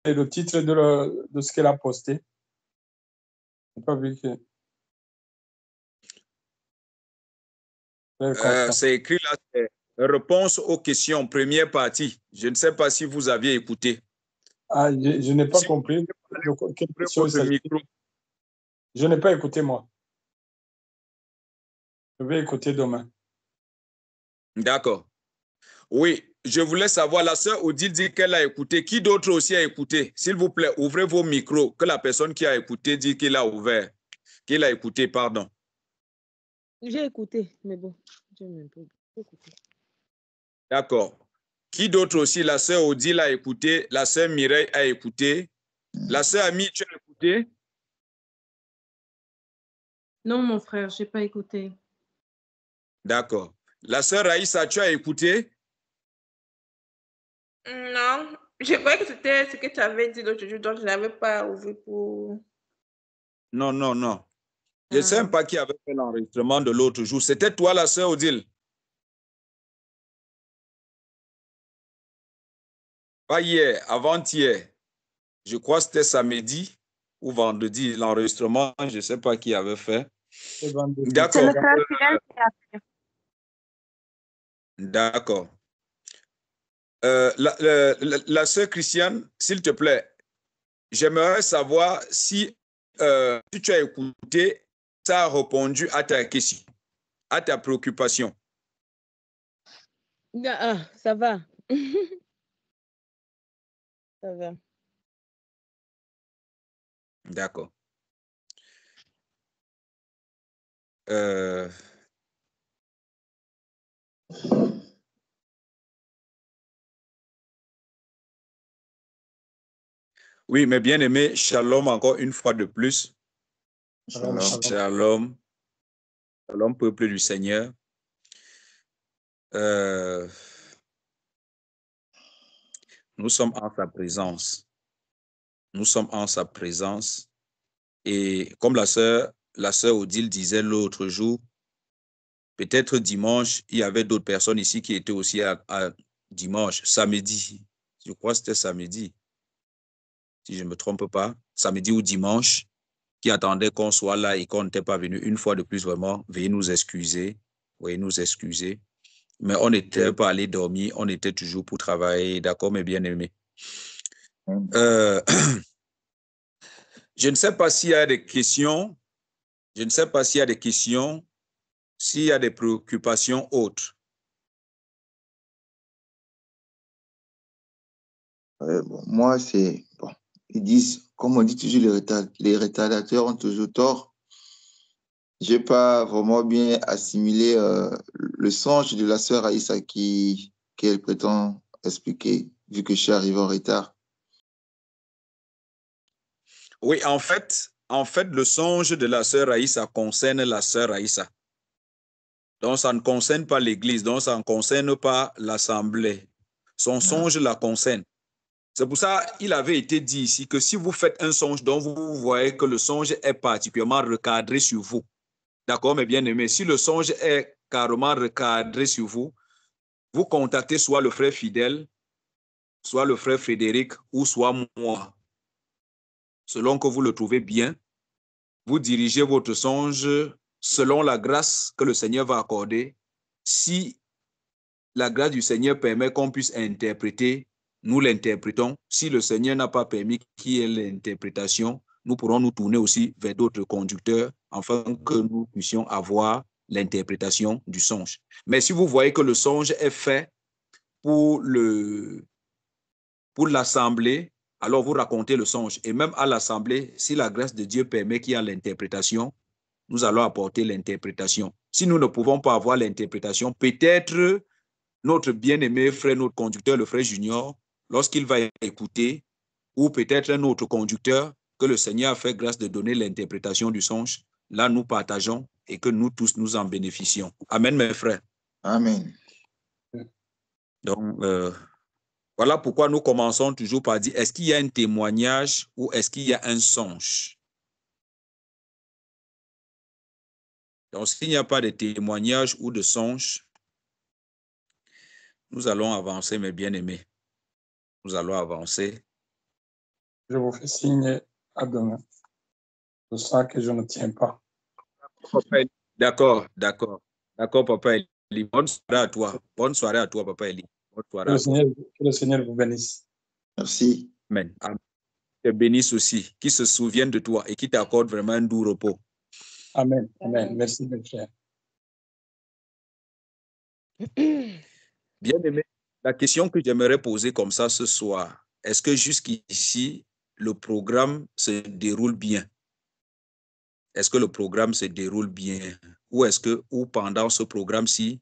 le titre de ce qu'elle a posté. Je n'ai pas vu que... C'est écrit là, c'est réponse aux questions, première partie. Je ne sais pas si vous aviez écouté. Ah, je n'ai pas compris. Quelle question il s'agit? Je n'ai pas écouté, moi. Je vais écouter demain. D'accord. Oui, je voulais savoir, la sœur Odile dit qu'elle a écouté. Qui d'autre aussi a écouté? S'il vous plaît, ouvrez vos micros. Que la personne qui a écouté dit qu'il a ouvert. Qu'il a écouté, pardon. J'ai écouté, mais bon, j'ai écouté. D'accord. Qui d'autre aussi? La sœur Odile a écouté. La sœur Mireille a écouté. La sœur Ami, tu as écouté? Non, mon frère, je n'ai pas écouté. D'accord. La sœur Raïssa, tu as écouté? Non, je croyais que c'était ce que tu avais dit l'autre jour, donc je n'avais pas ouvert pour... Non, non, non. Je ne sais même pas qui avait fait l'enregistrement de l'autre jour. C'était toi, la sœur Odile? Pas hier, avant-hier. Je crois que c'était samedi ou vendredi, l'enregistrement. Je ne sais pas qui avait fait. D'accord. C'est le frère Fidèle qui a fait. D'accord. La sœur Christiane, s'il te plaît, j'aimerais savoir si tu as écouté, ça a répondu à ta question, à ta préoccupation. Ah, ça va. Ça va. D'accord. Oui, mes bien-aimés, shalom encore une fois de plus. Shalom. Shalom. Shalom, peuple du Seigneur. Nous sommes en sa présence. Nous sommes en sa présence. Et comme la sœur Odile disait l'autre jour, peut-être dimanche, il y avait d'autres personnes ici qui étaient aussi à dimanche, samedi. Je crois que c'était samedi, si je ne me trompe pas, samedi ou dimanche, qui attendaient qu'on soit là et qu'on n'était pas venu. Une fois de plus, vraiment, veuillez nous excuser. Veuillez nous excuser. Mais on n'était pas allé dormir, on était toujours pour travailler, d'accord, mes bien-aimés. Je ne sais pas s'il y a des questions. Je ne sais pas s'il y a des questions, s'il y a des préoccupations autres. Bon, moi, c'est... Bon, ils disent, comme on dit toujours, les retardateurs ont toujours tort. Je n'ai pas vraiment bien assimilé le songe de la sœur Aïssa qu'elle prétend expliquer, vu que je suis arrivé en retard. Oui, en fait, le songe de la sœur Aïssa concerne la sœur Aïssa. Donc, ça ne concerne pas l'Église, donc ça ne concerne pas l'Assemblée. Son songe la concerne. C'est pour ça qu'il avait été dit ici que si vous faites un songe dont vous voyez que le songe est particulièrement recadré sur vous, d'accord, mes bien-aimés, si le songe est carrément recadré sur vous, vous contactez soit le frère Fidèle, soit le frère Frédéric, ou soit moi. Selon que vous le trouvez bien, vous dirigez votre songe selon la grâce que le Seigneur va accorder. Si la grâce du Seigneur permet qu'on puisse interpréter, nous l'interprétons. Si le Seigneur n'a pas permis qu'il y ait l'interprétation, nous pourrons nous tourner aussi vers d'autres conducteurs afin que nous puissions avoir l'interprétation du songe. Mais si vous voyez que le songe est fait pour l'assemblée, alors vous racontez le songe. Et même à l'assemblée, si la grâce de Dieu permet qu'il y ait l'interprétation, nous allons apporter l'interprétation. Si nous ne pouvons pas avoir l'interprétation, peut-être notre bien-aimé frère, notre conducteur, le frère Junior, lorsqu'il va écouter, ou peut-être un autre conducteur que le Seigneur a fait grâce de donner l'interprétation du songe, là nous partageons et que nous tous nous en bénéficions. Amen, mes frères. Amen. Donc, voilà pourquoi nous commençons toujours par dire, est-ce qu'il y a un témoignage ou est-ce qu'il y a un songe? Donc, s'il n'y a pas de témoignage ou de songe, nous allons avancer, mes bien-aimés. Nous allons avancer. Je vous fais signe à demain. Je sens que je ne tiens pas. D'accord, d'accord. D'accord, Papa Eli. Bonne soirée à toi. Bonne soirée à toi, Papa Eli. Bonne soirée à toi. Que le Seigneur vous bénisse. Merci. Amen. Amen. Te bénisse aussi, qui se souvienne de toi et qui t'accorde vraiment un doux repos. Amen. Amen. Merci, mes frères. Bien aimé, la question que j'aimerais poser comme ça ce soir, est-ce que jusqu'ici, le programme se déroule bien? Est-ce que le programme se déroule bien? Ou est-ce que, ou pendant ce programme-ci,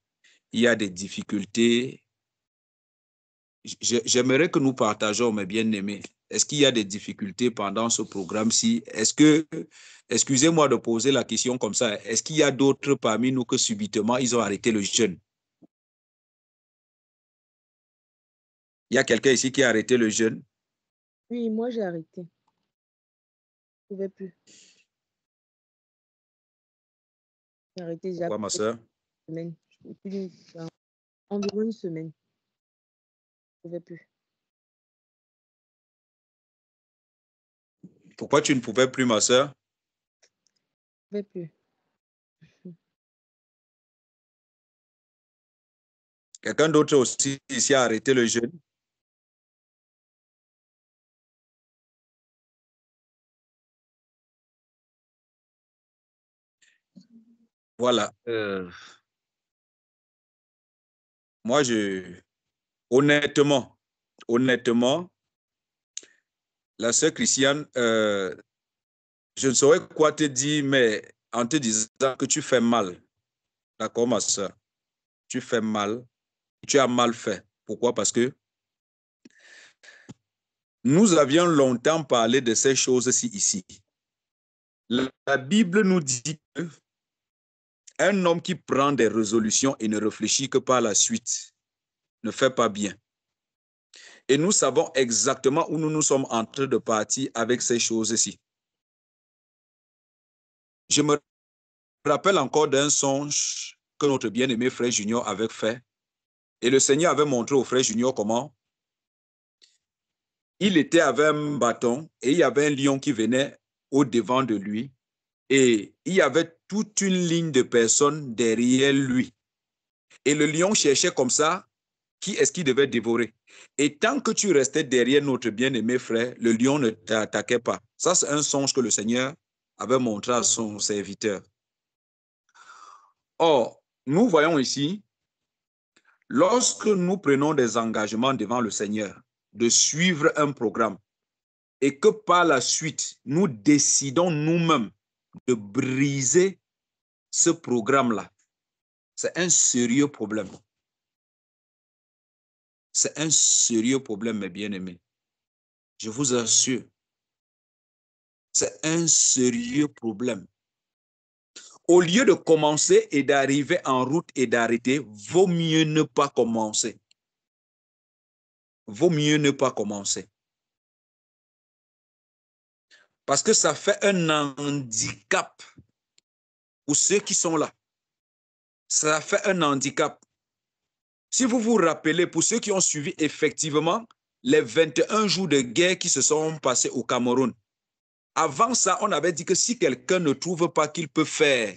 il y a des difficultés? J'aimerais que nous partageons, mes bien-aimés. Est-ce qu'il y a des difficultés pendant ce programme-ci? Est-ce que, excusez-moi de poser la question comme ça, est-ce qu'il y a d'autres parmi nous que subitement, ils ont arrêté le jeûne? Il y a quelqu'un ici qui a arrêté le jeûne? Oui, moi j'ai arrêté. Je ne pouvais plus. J'ai arrêté déjà. Pourquoi, ma soeur? Environ une semaine. Je ne pouvais plus. Pourquoi tu ne pouvais plus, ma soeur? Je ne pouvais plus. Quelqu'un d'autre aussi ici a arrêté le jeûne? Voilà. Moi, honnêtement, la sœur Christiane, je ne saurais quoi te dire, mais en te disant que tu fais mal. D'accord, ma sœur? Tu fais mal. Tu as mal fait. Pourquoi? Parce que nous avions longtemps parlé de ces choses-ci ici. La Bible nous dit qu'un homme qui prend des résolutions et ne réfléchit que par la suite ne fait pas bien. Et nous savons exactement où nous sommes en train de partir avec ces choses-ci. Je me rappelle encore d'un songe que notre bien-aimé frère Junior avait fait. Et le Seigneur avait montré au frère Junior comment il était avec un bâton et il y avait un lion qui venait au-devant de lui. Et il y avait toute une ligne de personnes derrière lui. Et le lion cherchait comme ça qui est-ce qu'il devait dévorer. Et tant que tu restais derrière notre bien-aimé frère, le lion ne t'attaquait pas. Ça, c'est un songe que le Seigneur avait montré à son serviteur. Or, nous voyons ici, lorsque nous prenons des engagements devant le Seigneur, de suivre un programme, et que par la suite, nous décidons nous-mêmes de briser ce programme-là, c'est un sérieux problème. C'est un sérieux problème, mes bien-aimés. Je vous assure. C'est un sérieux problème. Au lieu de commencer et d'arriver en route et d'arrêter, vaut mieux ne pas commencer. Vaut mieux ne pas commencer. Parce que ça fait un handicap pour ceux qui sont là. Ça fait un handicap. Si vous vous rappelez, pour ceux qui ont suivi effectivement les 21 jours de guerre qui se sont passés au Cameroun, avant ça, on avait dit que si quelqu'un ne trouve pas qu'il peut faire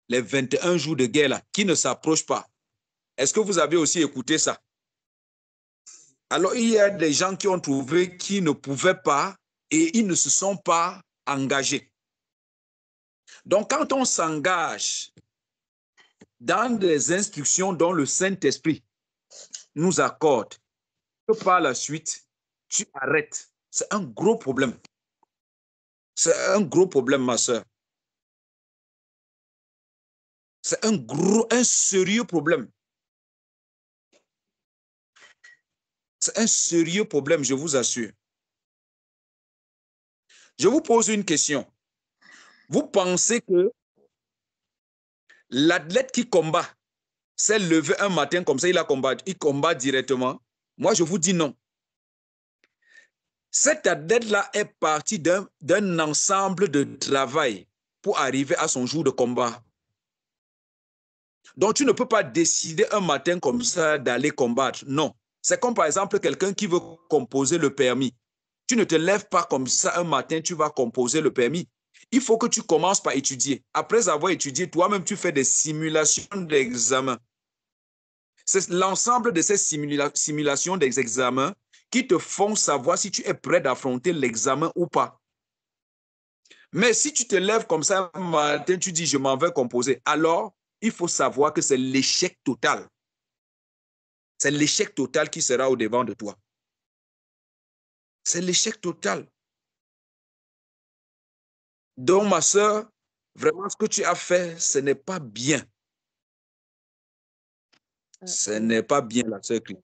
les 21 jours de guerre là, qui ne s'approche pas. Est-ce que vous avez aussi écouté ça? Alors, il y a des gens qui ont trouvé qu'ils ne pouvaient pas et ils ne se sont pas engagés. Donc, quand on s'engage dans des instructions dont le Saint-Esprit nous accorde, que par la suite, tu arrêtes. C'est un gros problème. C'est un gros problème, ma soeur. C'est un sérieux problème. C'est un sérieux problème, je vous assure. Je vous pose une question. Vous pensez que l'athlète qui combat s'est levé un matin comme ça, il combat directement? Moi, je vous dis non. Cet athlète-là est parti d'un ensemble de travail pour arriver à son jour de combat. Donc, tu ne peux pas décider un matin comme ça d'aller combattre. Non. C'est comme par exemple quelqu'un qui veut composer le permis. Tu ne te lèves pas comme ça un matin, tu vas composer le permis. Il faut que tu commences par étudier. Après avoir étudié, toi-même, tu fais des simulations d'examen. C'est l'ensemble de ces simulations des examens qui te font savoir si tu es prêt d'affronter l'examen ou pas. Mais si tu te lèves comme ça un matin, tu dis « je m'en vais composer », alors il faut savoir que c'est l'échec total. C'est l'échec total qui sera au devant de toi. C'est l'échec total. Donc, ma soeur, vraiment, ce que tu as fait, ce n'est pas bien. Ce n'est pas bien, la sœur Christ.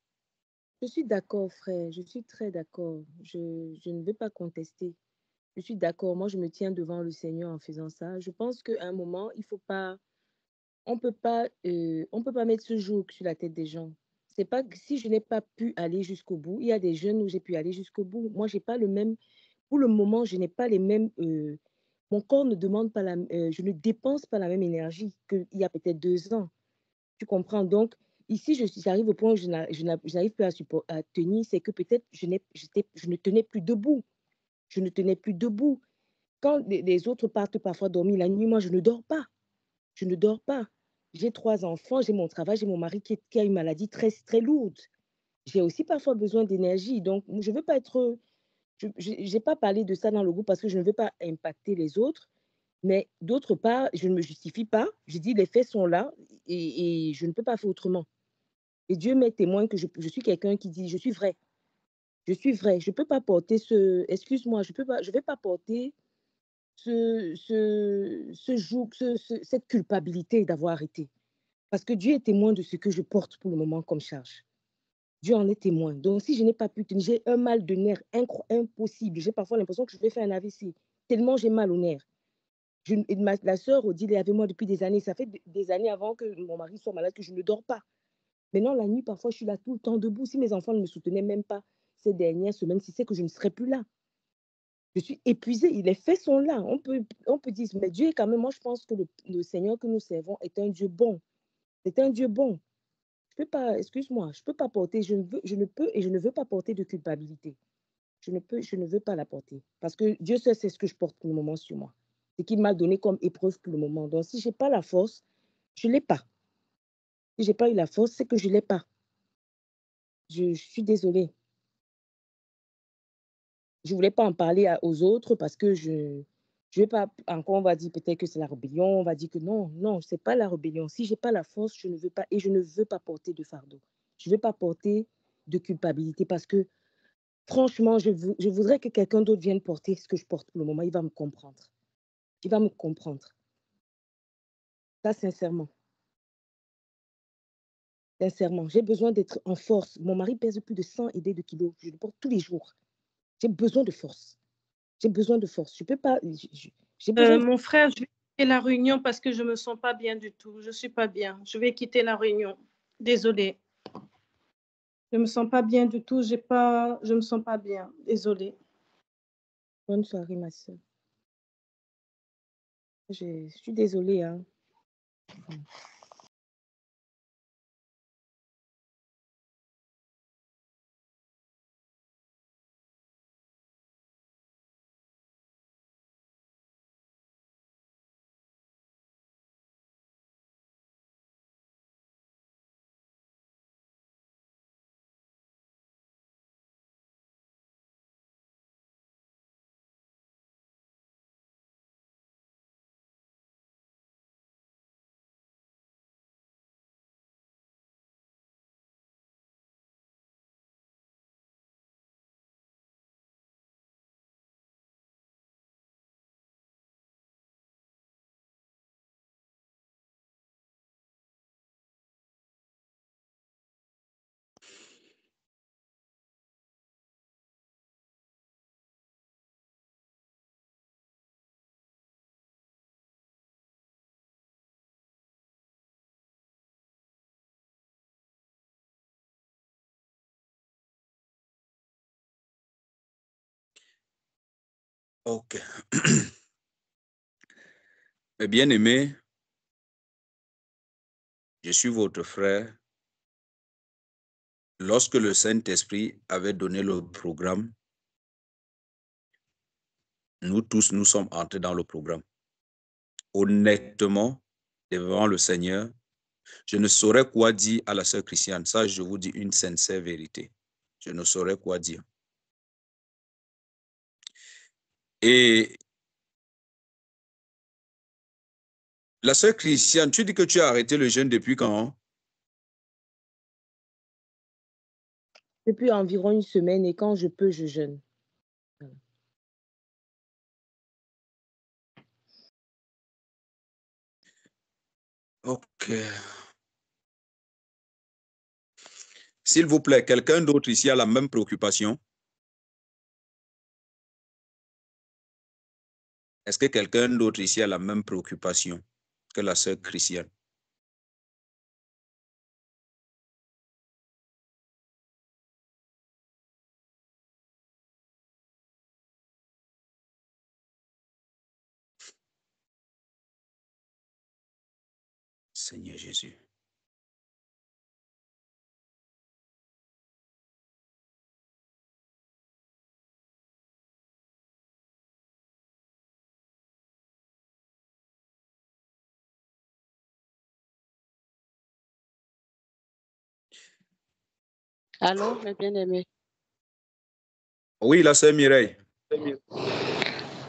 Je suis d'accord, frère. Je suis très d'accord. Je ne veux pas contester. Je suis d'accord. Moi, je me tiens devant le Seigneur en faisant ça. Je pense qu'à un moment, il faut pas, on peut pas mettre ce joug sur la tête des gens. C'est pas que si je n'ai pas pu aller jusqu'au bout, il y a des jeunes où j'ai pu aller jusqu'au bout. Moi, j'ai pas le même, pour le moment, je n'ai pas les mêmes, mon corps ne demande pas je ne dépense pas la même énergie qu'il y a peut-être 2 ans. Tu comprends? Donc, ici, j'arrive au point où je n'arrive plus à tenir, c'est que peut-être je ne tenais plus debout. Je ne tenais plus debout. Quand les autres partent parfois dormir la nuit, moi, je ne dors pas. Je ne dors pas. J'ai 3 enfants, j'ai mon travail, j'ai mon mari qui a une maladie très, très lourde. J'ai aussi parfois besoin d'énergie. Donc, je ne veux pas être. Je n'ai pas parlé de ça dans le groupe parce que je ne veux pas impacter les autres. Mais d'autre part, je ne me justifie pas. Je dis les faits sont là et je ne peux pas faire autrement. Et Dieu m'est témoin que je suis quelqu'un qui dit je suis vrai. Je suis vrai. Je ne peux pas porter excuse-moi, je ne vais pas porter ce joug, cette culpabilité d'avoir arrêté. Parce que Dieu est témoin de ce que je porte pour le moment comme charge. Dieu en est témoin. Donc, si je n'ai pas pu tenir, j'ai un mal de nerfs impossible. J'ai parfois l'impression que je vais faire un AVC, tellement j'ai mal au nerf. La sœur Odile est avec moi depuis des années. Ça fait des années avant que mon mari soit malade que je ne dors pas. Maintenant, la nuit, parfois, je suis là tout le temps debout. Si mes enfants ne me soutenaient même pas ces dernières semaines, si c'est que je ne serais plus là. Je suis épuisée. Les faits sont là. On peut dire, mais Dieu est quand même, moi, je pense que le Seigneur que nous servons est un Dieu bon. C'est un Dieu bon. Je peux pas, excuse-moi, je peux pas porter, je ne peux et je ne veux pas porter de culpabilité. Je ne veux pas la porter. Parce que Dieu seul sait ce que je porte pour le moment sur moi. Ce qu'il m'a donné comme épreuve pour le moment. Donc, si je n'ai pas la force, je ne l'ai pas. Si je n'ai pas eu la force, c'est que je ne l'ai pas. Je suis désolée. Je ne voulais pas en parler aux autres parce que je ne vais pas, encore on va dire peut-être que c'est la rébellion, on va dire que non, ce n'est pas la rébellion. Si je n'ai pas la force, je ne veux pas, et je ne veux pas porter de fardeau. Je ne veux pas porter de culpabilité parce que franchement, je voudrais que quelqu'un d'autre vienne porter ce que je porte pour le moment. Il va me comprendre. Il va me comprendre. Ça, sincèrement. Sincèrement, j'ai besoin d'être en force. Mon mari pèse plus de 100 et des kilos. Je le porte tous les jours. J'ai besoin de force. J'ai besoin de force. Je peux pas. J'ai besoin Mon frère, je vais quitter la réunion parce que je ne me sens pas bien du tout. Je ne suis pas bien. Je vais quitter la réunion. Désolée. Je ne me sens pas bien du tout. Je ne me sens pas bien. Désolée. Bonne soirée, ma soeur. Je suis désolée. Hein. OK. Mes bien-aimés, je suis votre frère. Lorsque le Saint-Esprit avait donné le programme, nous tous, nous sommes entrés dans le programme. Honnêtement, devant le Seigneur, je ne saurais quoi dire à la sœur Christiane. Ça, je vous dis une sincère vérité. Je ne saurais quoi dire. Et la sœur Christiane, tu dis que tu as arrêté le jeûne depuis quand? Depuis environ une semaine et quand je peux, je jeûne. Ok. S'il vous plaît, quelqu'un d'autre ici a la même préoccupation? Est-ce que quelqu'un d'autre ici a la même préoccupation que la sœur Christiane? Seigneur Jésus. Allô, mes bien-aimés. Oui, la sœur Mireille.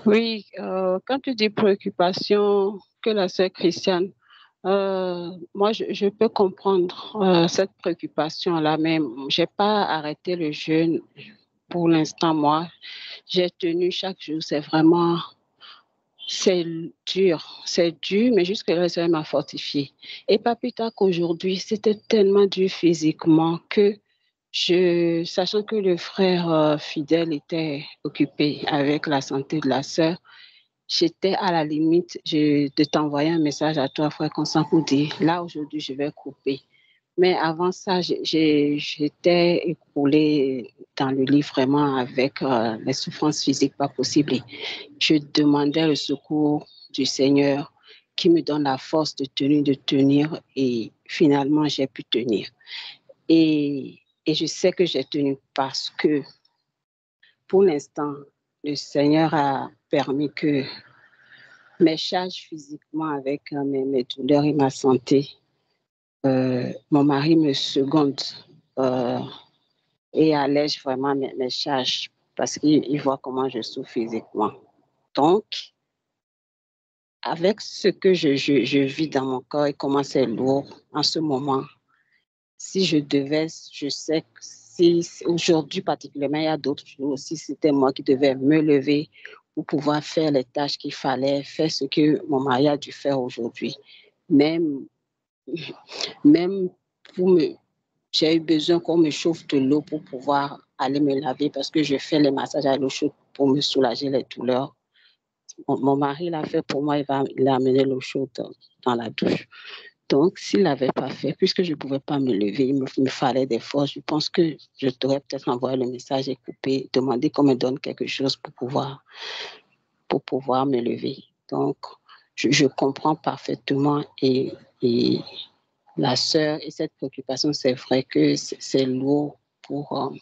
Oui, quand tu dis préoccupation que la sœur Christiane, moi, je peux comprendre cette préoccupation-là, mais je n'ai pas arrêté le jeûne pour l'instant, moi. J'ai tenu chaque jour, c'est dur, mais jusque-là, le Seigneur m'a fortifié. Et pas plus tard qu'aujourd'hui, c'était tellement dur physiquement que sachant que le frère fidèle était occupé avec la santé de la sœur, j'étais à la limite de t'envoyer un message à toi, frère Constant, pour dire, là, aujourd'hui, je vais couper. Mais avant ça, j'étais écroulée dans le lit vraiment avec les souffrances physiques pas possibles. Je demandais le secours du Seigneur qui me donne la force de tenir et finalement, j'ai pu tenir. Et je sais que j'ai tenu parce que pour l'instant, le Seigneur a permis que mes charges physiquement avec mes douleurs et ma santé, mon mari me seconde et allège vraiment mes charges parce qu'il voit comment je souffre physiquement. Donc, avec ce que je vis dans mon corps et comment c'est lourd en ce moment, si je sais que si aujourd'hui particulièrement, il y a d'autres jours aussi, c'était moi qui devais me lever pour pouvoir faire les tâches qu'il fallait, faire ce que mon mari a dû faire aujourd'hui. Même j'ai eu besoin qu'on me chauffe de l'eau pour pouvoir aller me laver parce que je fais les massages à l'eau chaude pour me soulager les douleurs. Mon mari l'a fait pour moi, il a amené l'eau chaude dans la douche. Donc, s'il ne l'avait pas fait, puisque je ne pouvais pas me lever, il me fallait des forces, je pense que je t'aurais peut-être envoyé le message et coupé, demandé qu'on me donne quelque chose pour pouvoir me lever. Donc, je comprends parfaitement et la sœur et cette préoccupation, c'est vrai que c'est lourd pour...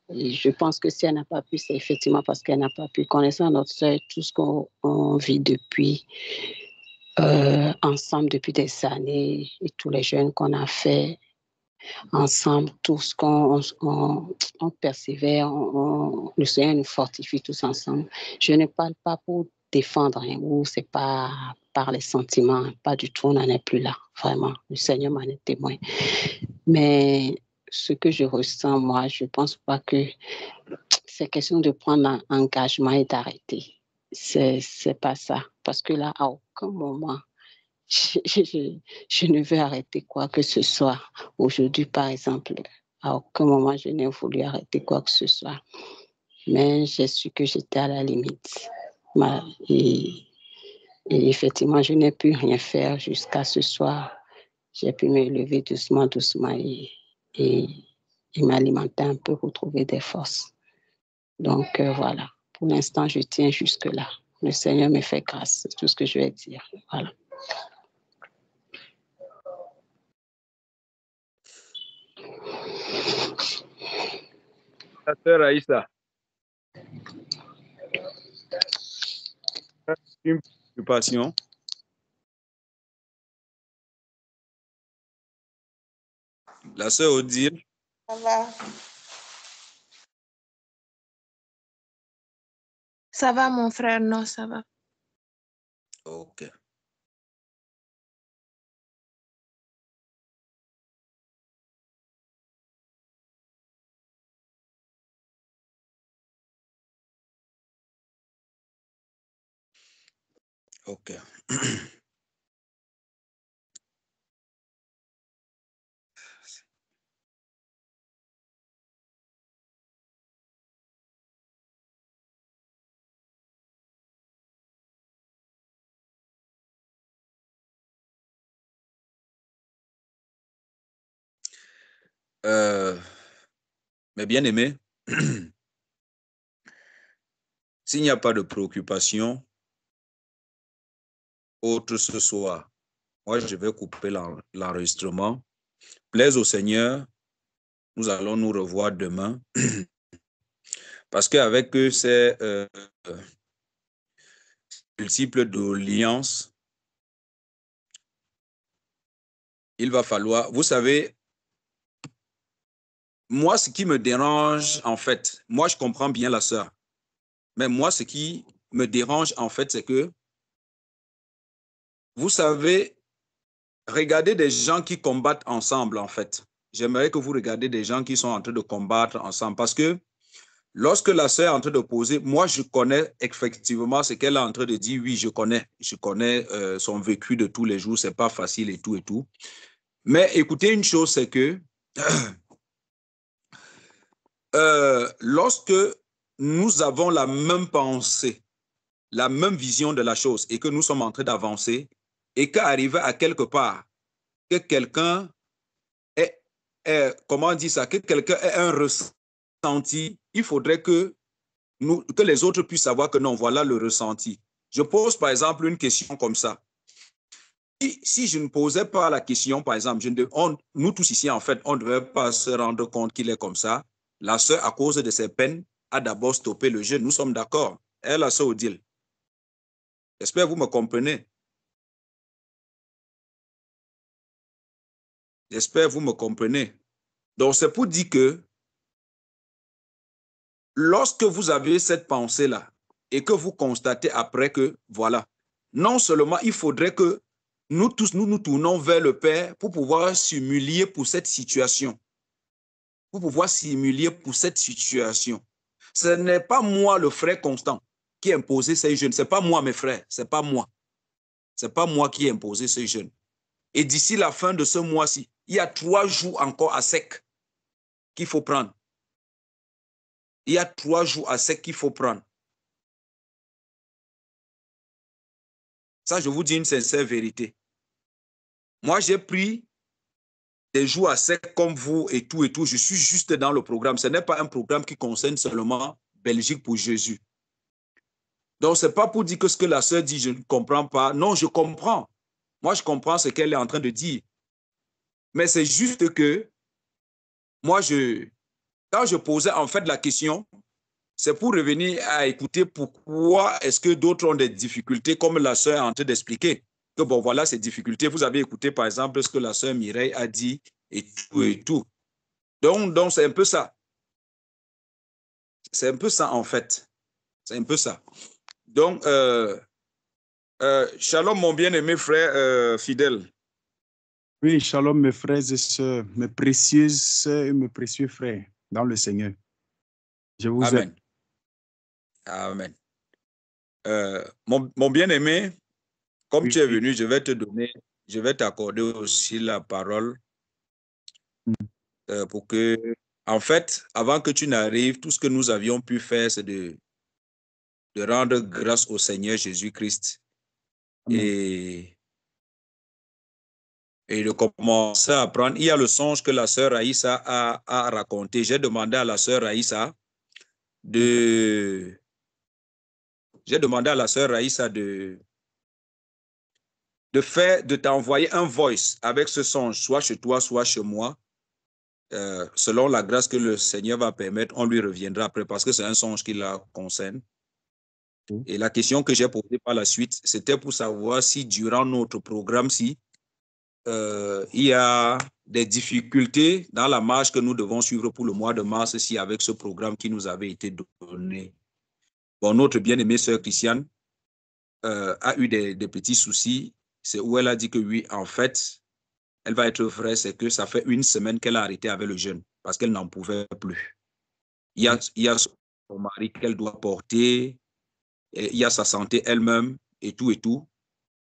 et je pense que si elle n'a pas pu, c'est effectivement parce qu'elle n'a pas pu. Connaissant notre sœur, tout ce qu'on vit depuis... ensemble depuis des années et tous les jeunes qu'on a fait ensemble, tout ce on persévère, le Seigneur nous fortifie tous ensemble. Je ne parle pas pour défendre, ou c'est pas par les sentiments, pas du tout, on n'en est plus là, vraiment. Le Seigneur m'en est témoin. Mais ce que je ressens, moi, je pense pas que c'est question de prendre un engagement et d'arrêter. C'est pas ça. Parce que là, à aucun moment, je ne veux arrêter quoi que ce soit. Aujourd'hui, par exemple, à aucun moment, je n'ai voulu arrêter quoi que ce soit. Mais j'ai su que j'étais à la limite. Et effectivement, je n'ai pu rien faire jusqu'à ce soir. J'ai pu me lever doucement et m'alimenter un peu pour trouver des forces. Donc, voilà. Pour l'instant, je tiens jusque-là. Le Seigneur me fait grâce. C'est tout ce que je vais dire. Voilà. La sœur Aïssa. une préoccupation. La sœur Odile. Ça va. Ça va, mon frère, non, ça va. Ok. Ok. Mes bien-aimés, s'il n'y a pas de préoccupation autre ce soir, moi, je vais couper l'enregistrement. Plaise au Seigneur, nous allons nous revoir demain. Parce qu'avec ces multiples d'alliances, il va falloir, vous savez, moi, ce qui me dérange, en fait, moi, je comprends bien la sœur, mais moi, ce qui me dérange, en fait, c'est que, vous savez, regardez des gens qui combattent ensemble, en fait. J'aimerais que vous regardiez des gens qui sont en train de combattre ensemble, parce que lorsque la sœur est en train de poser, moi, je connais effectivement ce qu'elle est en train de dire. Oui, je connais son vécu de tous les jours, c'est pas facile et tout et tout. Mais écoutez, une chose, c'est que lorsque nous avons la même pensée, la même vision de la chose et que nous sommes en train d'avancer et qu'arriver à quelque part, que quelqu'un ait, comment on dit ça, que quelqu'un ait un ressenti, il faudrait que les autres puissent savoir que non, voilà le ressenti. Je pose par exemple une question comme ça. Si je ne posais pas la question, par exemple, nous tous ici, en fait, on ne devait pas se rendre compte qu'il est comme ça. La sœur, à cause de ses peines, a d'abord stoppé le jeûne. Nous sommes d'accord. Elle, la sœur Odile. J'espère que vous me comprenez. J'espère que vous me comprenez. Donc, c'est pour dire que lorsque vous avez cette pensée-là et que vous constatez après que, voilà, non seulement il faudrait que nous tous, nous tournons vers le Père pour pouvoir s'humilier pour cette situation. Pour pouvoir s'humilier pour cette situation. Ce n'est pas moi, le frère Constant, qui a imposé ces jeunes. Ce n'est pas moi, mes frères. Ce n'est pas moi. Ce n'est pas moi qui ai imposé ces jeunes. Et d'ici la fin de ce mois-ci, il y a 3 jours encore à sec qu'il faut prendre. Il y a 3 jours à sec qu'il faut prendre. Ça, je vous dis une sincère vérité. Moi, j'ai pris des jours à sec comme vous et tout et tout. Je suis juste dans le programme. Ce n'est pas un programme qui concerne seulement Belgique pour Jésus. Donc, ce n'est pas pour dire que ce que la sœur dit, je ne comprends pas. Non, je comprends. Moi, je comprends ce qu'elle est en train de dire. Mais c'est juste que moi, quand je posais en fait la question, c'est pour revenir à écouter pourquoi est-ce que d'autres ont des difficultés, comme la sœur est en train d'expliquer. Que bon, voilà ces difficultés. Vous avez écouté, par exemple, ce que la sœur Mireille a dit et tout et tout. Donc c'est un peu ça. C'est un peu ça, en fait. C'est un peu ça. Donc, shalom, mon bien-aimé frère fidèle. Oui, shalom, mes frères et sœurs, mes précieuses sœurs et mes précieux frères dans le Seigneur. Je vous aime. Amen. Mon bien-aimé, comme oui, tu es venu, je vais t'accorder aussi la parole pour que, en fait, avant que tu n'arrives, tout ce que nous avions pu faire, c'est de rendre grâce au Seigneur Jésus-Christ et de commencer à apprendre. Il y a le songe que la sœur Raïssa a raconté. J'ai demandé à la sœur Raïssa de t'envoyer un voice avec ce songe, soit chez toi, soit chez moi. Selon la grâce que le Seigneur va permettre, on lui reviendra après parce que c'est un songe qui la concerne. Et la question que j'ai posée par la suite, c'était pour savoir si durant notre programme, si il y a des difficultés dans la marche que nous devons suivre pour le mois de mars, si avec ce programme qui nous avait été donné. Bon, notre bien-aimée sœur Christiane a eu des petits soucis. C'est où elle a dit que oui, en fait, elle va être vraie, c'est que ça fait 1 semaine qu'elle a arrêté avec le jeûne parce qu'elle n'en pouvait plus. Il y a son mari qu'elle doit porter, il y a sa santé elle-même et tout et tout.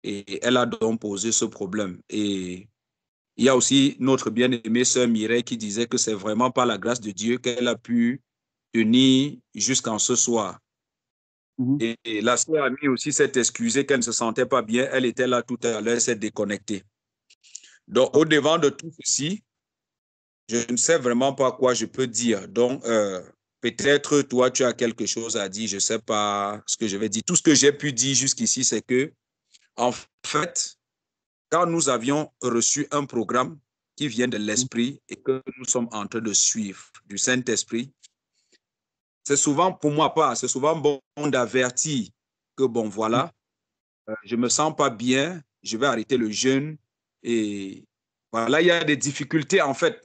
Et elle a donc posé ce problème. Et il y a aussi notre bien-aimée sœur Mireille qui disait que c'est vraiment par la grâce de Dieu qu'elle a pu tenir jusqu'en ce soir. Et la sœur a mis aussi s'est excusée qu'elle ne se sentait pas bien. Elle était là tout à l'heure, elle s'est déconnectée. Donc, au devant de tout ceci, je ne sais vraiment pas quoi je peux dire. Donc, peut-être toi, tu as quelque chose à dire. Je ne sais pas ce que je vais dire. Tout ce que j'ai pu dire jusqu'ici, c'est que, en fait, quand nous avions reçu un programme qui vient de l'Esprit et que nous sommes en train de suivre du Saint-Esprit, c'est souvent, pour moi pas, c'est souvent bon d'avertir que, bon, voilà, je ne me sens pas bien, je vais arrêter le jeûne. Et voilà, il y a des difficultés, en fait.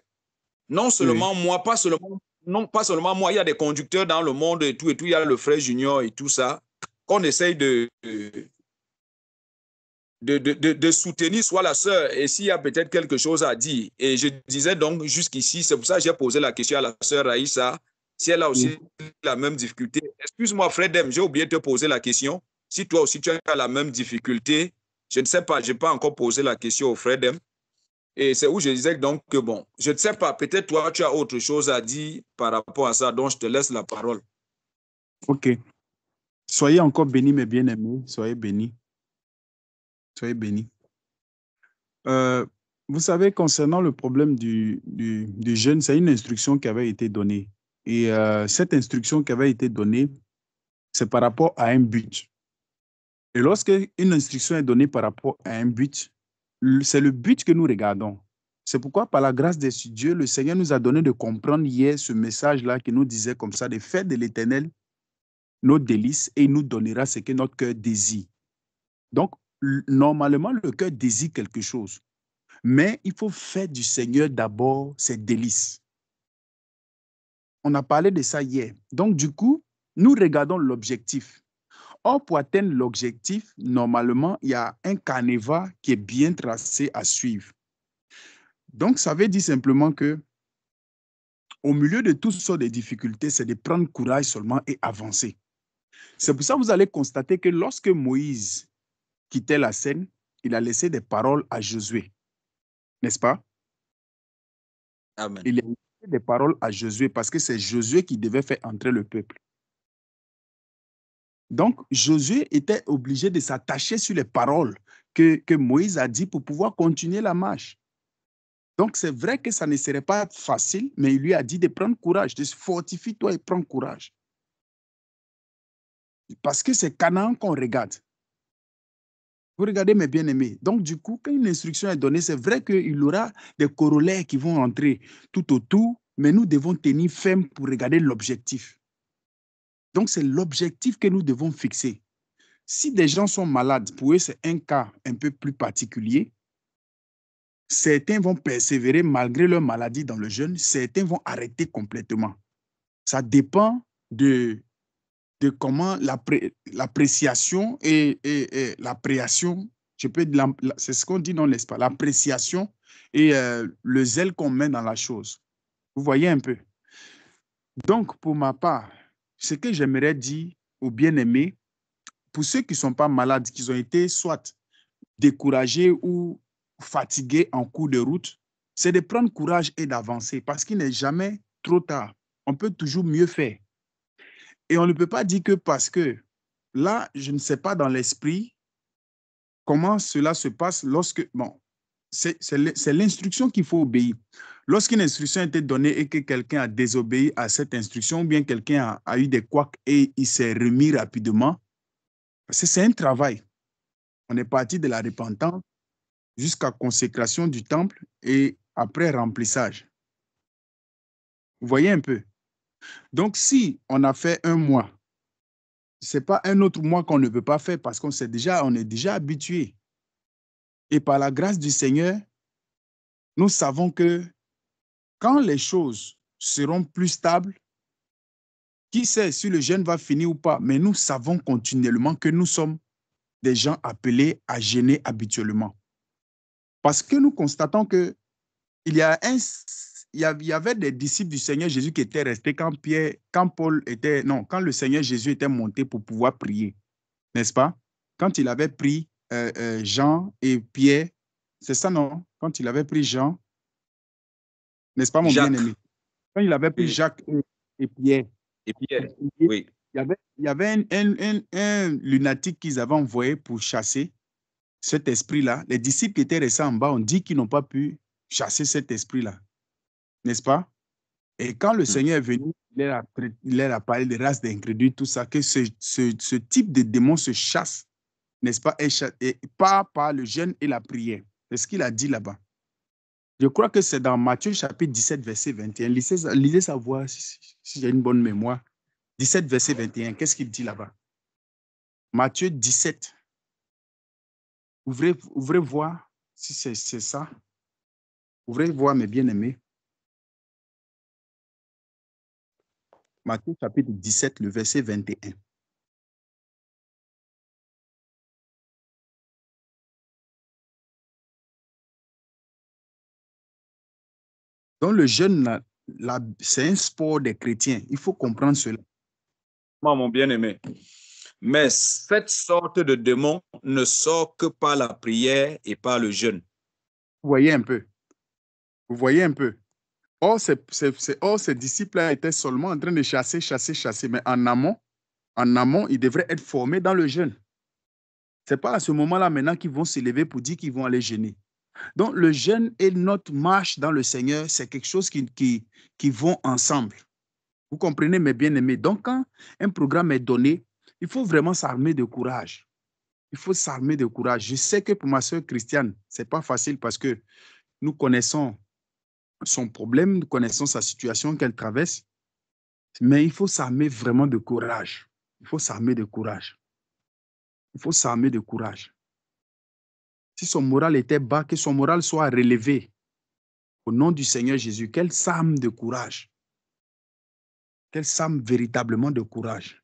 Non seulement moi, pas seulement moi, il y a des conducteurs dans le monde et tout, il y a le frère Junior et tout ça, qu'on essaye de soutenir soit la sœur et s'il y a peut-être quelque chose à dire. Et je disais donc jusqu'ici, c'est pour ça que j'ai posé la question à la sœur Raïssa, si elle a aussi la même difficulté. Excuse-moi, Fredem, j'ai oublié de te poser la question. Si toi aussi tu as la même difficulté, je ne sais pas, je n'ai pas encore posé la question au Fredem. Et c'est où je disais donc que bon, je ne sais pas, peut-être toi tu as autre chose à dire par rapport à ça, donc je te laisse la parole. Ok. Soyez encore bénis, mes bien-aimés. Soyez bénis. Soyez bénis. Vous savez, concernant le problème du jeûne, c'est une instruction qui avait été donnée. Et cette instruction qui avait été donnée, c'est par rapport à un but. Et lorsque une instruction est donnée par rapport à un but, c'est le but que nous regardons. C'est pourquoi, par la grâce de Dieu, le Seigneur nous a donné de comprendre hier ce message-là qui nous disait comme ça, de faire de l'Éternel nos délices et il nous donnera ce que notre cœur désire. Donc, normalement, le cœur désire quelque chose. Mais il faut faire du Seigneur d'abord ses délices. On a parlé de ça hier. Donc, du coup, nous regardons l'objectif. Or, pour atteindre l'objectif, normalement, il y a un canevas qui est bien tracé à suivre. Donc, ça veut dire simplement que au milieu de toutes sortes de difficultés, c'est de prendre courage seulement et avancer. C'est pour ça que vous allez constater que lorsque Moïse quittait la scène, il a laissé des paroles à Josué. N'est-ce pas? Amen. Il a laissé des paroles à Josué parce que c'est Josué qui devait faire entrer le peuple. Donc, Josué était obligé de s'attacher sur les paroles que Moïse a dit pour pouvoir continuer la marche. Donc, c'est vrai que ça ne serait pas facile, mais il lui a dit de prendre courage, de se fortifier toi et prendre courage. Parce que c'est Canaan qu'on regarde. Vous regardez mes bien-aimés. Donc, du coup, quand une instruction est donnée, c'est vrai qu'il y aura des corollaires qui vont entrer tout autour, mais nous devons tenir ferme pour regarder l'objectif. Donc, c'est l'objectif que nous devons fixer. Si des gens sont malades, pour eux, c'est un cas un peu plus particulier. Certains vont persévérer malgré leur maladie dans le jeûne, certains vont arrêter complètement. Ça dépend de comment l'appréciation et l'appréciation, c'est ce qu'on dit dans l'espace, l'appréciation et le zèle qu'on met dans la chose. Vous voyez un peu. Donc, pour ma part, ce que j'aimerais dire aux bien-aimés, pour ceux qui ne sont pas malades, qui ont été soit découragés ou fatigués en cours de route, c'est de prendre courage et d'avancer parce qu'il n'est jamais trop tard. On peut toujours mieux faire. Et on ne peut pas dire que parce que là, je ne sais pas dans l'esprit comment cela se passe lorsque... Bon, c'est l'instruction qu'il faut obéir. Lorsqu'une instruction a été donnée et que quelqu'un a désobéi à cette instruction, ou bien quelqu'un a eu des couacs et il s'est remis rapidement, c'est un travail. On est parti de la repentance jusqu'à consécration du temple et après remplissage. Vous voyez un peu. Donc, si on a fait un mois, c'est pas un autre mois qu'on ne peut pas faire parce on est déjà habitué. Et par la grâce du Seigneur, nous savons que quand les choses seront plus stables, qui sait si le jeûne va finir ou pas, mais nous savons continuellement que nous sommes des gens appelés à jeûner habituellement. Parce que nous constatons que il y avait des disciples du Seigneur Jésus qui étaient restés quand le Seigneur Jésus était monté pour pouvoir prier, n'est-ce pas? Quand il avait pris Jean et Pierre, c'est ça, non? Quand il avait pris Jean, n'est-ce pas, mon bien-aimé? Quand il avait pris Jacques et Pierre. Et Pierre, oui. Il y avait un lunatique qu'ils avaient envoyé pour chasser cet esprit-là. Les disciples qui étaient restés en bas ont dit qu'ils n'ont pas pu chasser cet esprit-là, n'est-ce pas? Et quand le Seigneur est venu, il leur a parlé de races d'incrédules, tout ça, que ce type de démon se chasse, n'est-ce pas, et pas par le jeûne et la prière. C'est ce qu'il a dit là-bas. Je crois que c'est dans Matthieu chapitre 17, verset 21. Lisez sa voix si j'ai une bonne mémoire. 17, verset 21. Qu'est-ce qu'il dit là-bas? Matthieu 17. Ouvrez voir si c'est ça. Ouvrez voir, mes bien-aimés. Matthieu chapitre 17, le verset 21. Donc le jeûne, c'est un sport des chrétiens. Il faut comprendre cela. Moi, mon bien-aimé. Mais cette sorte de démon ne sort que par la prière et par le jeûne. Vous voyez un peu. Vous voyez un peu. Or, ces disciples-là étaient seulement en train de chasser. Mais en amont, ils devraient être formés dans le jeûne. Ce n'est pas à ce moment-là maintenant qu'ils vont se lever pour dire qu'ils vont aller jeûner. Donc, le jeûne et notre marche dans le Seigneur, c'est quelque chose qui vont ensemble. Vous comprenez, mes bien-aimés? Donc, quand un programme est donné, il faut vraiment s'armer de courage. Il faut s'armer de courage. Je sais que pour ma soeur Christiane, ce n'est pas facile parce que nous connaissons son problème, nous connaissons sa situation qu'elle traverse, mais il faut s'armer vraiment de courage. Il faut s'armer de courage. Il faut s'armer de courage. Si son moral était bas, que son moral soit relevé au nom du Seigneur Jésus. Qu'elle s'arme de courage. Qu'elle s'arme véritablement de courage.